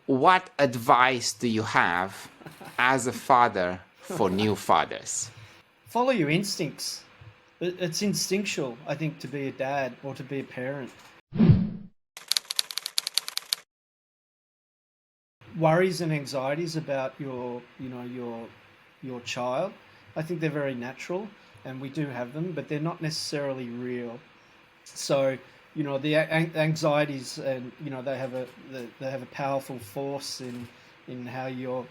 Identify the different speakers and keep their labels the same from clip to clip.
Speaker 1: what advice do you have as a father for new fathers?
Speaker 2: Follow your instincts. It's instinctual, I think, to be a dad or to be a parent. Worries and anxieties about your child, I think they're very natural, and we do have them, but they're not necessarily real. So, the anxieties, and they have a powerful force in how you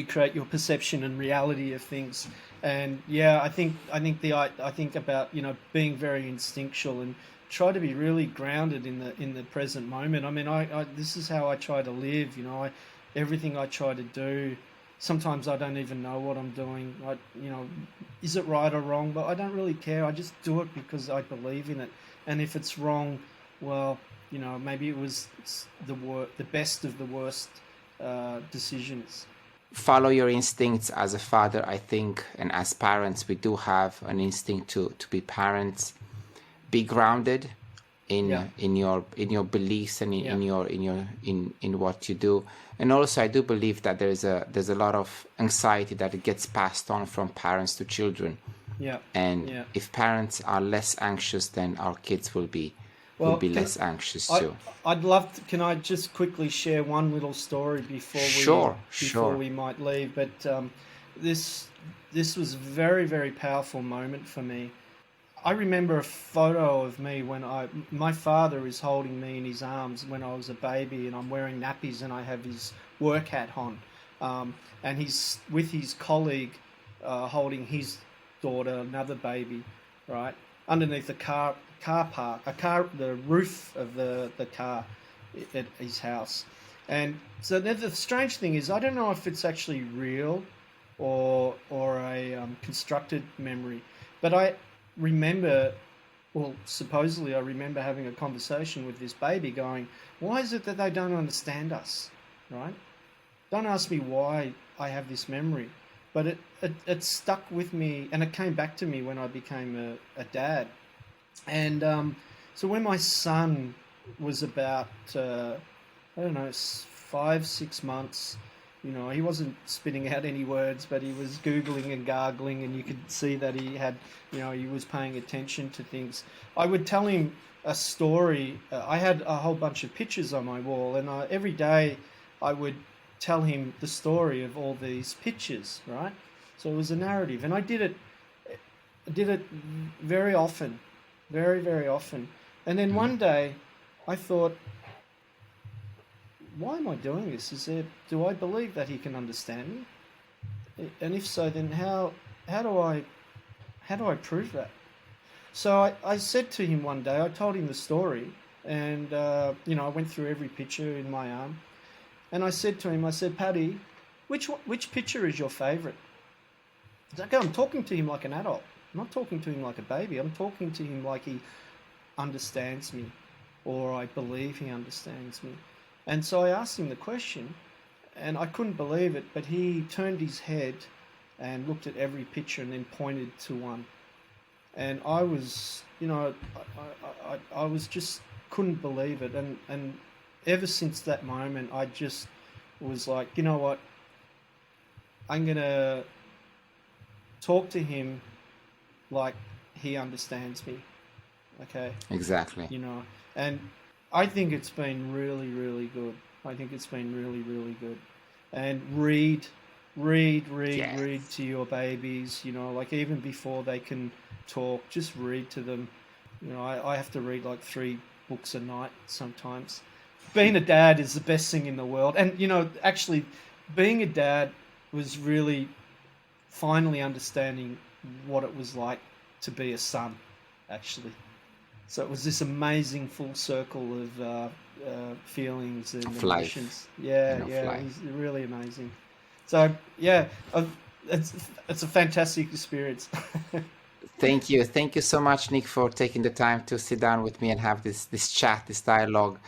Speaker 2: create your perception and reality of things. And yeah, I think about being very instinctual and try to be really grounded in the present moment. I mean, I this is how I try to live. Everything I try to do. Sometimes I don't even know what I'm doing. Is it right or wrong? But I don't really care. I just do it because I believe in it. And if it's wrong, well, maybe it was the best of the worst decisions.
Speaker 1: Follow your instincts as a father, I think, and as parents, we do have an instinct to be parents. Be grounded in your beliefs and in what you do. And also, I do believe that there's a lot of anxiety that it gets passed on from parents to children.
Speaker 2: Yeah.
Speaker 1: And if parents are less anxious, then our kids will be less anxious too.
Speaker 2: I'd love to, can I just quickly share one little story before we might leave? But this was a very, very powerful moment for me. I remember a photo of me when my father is holding me in his arms when I was a baby, and I'm wearing nappies and I have his work hat on, and he's with his colleague holding his daughter, another baby, right underneath the car park, the roof of the car at his house. And so the strange thing is, I don't know if it's actually real or a constructed memory, but I remember, well, supposedly I remember having a conversation with this baby going, why is it that they don't understand us, right? Don't ask me why I have this memory, but it stuck with me, and it came back to me when I became a dad. And so when my son was about, I don't know, 5-6 months, he wasn't spitting out any words, but he was Googling and gargling, and you could see that he had, he was paying attention to things. I would tell him a story. I had a whole bunch of pictures on my wall, and every day I would tell him the story of all these pictures, right? So it was a narrative, and I did it very often, very, very often. And then one day I thought, why am I doing this? Do I believe that he can understand me? And if so, then how do I prove that? So I said to him one day, I told him the story, and I went through every picture in my arm, and I said to him, Paddy, which picture is your favourite? Okay, I'm talking to him like an adult. I'm not talking to him like a baby. I'm talking to him like he understands me, or I believe he understands me. And so I asked him the question, and I couldn't believe it, but he turned his head and looked at every picture and then pointed to one. And I was, I was just couldn't believe it. And ever since that moment, I just was like, you know what? I'm going to talk to him like he understands me. Okay?
Speaker 1: Exactly.
Speaker 2: And I think it's been really, really good. I think it's been really, really good. And read to your babies, like even before they can talk, just read to them. I have to read like 3 books a night sometimes. Being a dad is the best thing in the world. And, actually being a dad was really finally understanding what it was like to be a son, actually. So it was this amazing full circle of feelings and emotions. Yeah, it was really amazing. So yeah, it's a fantastic experience.
Speaker 1: Thank you so much, Nick, for taking the time to sit down with me and have this chat, this dialogue.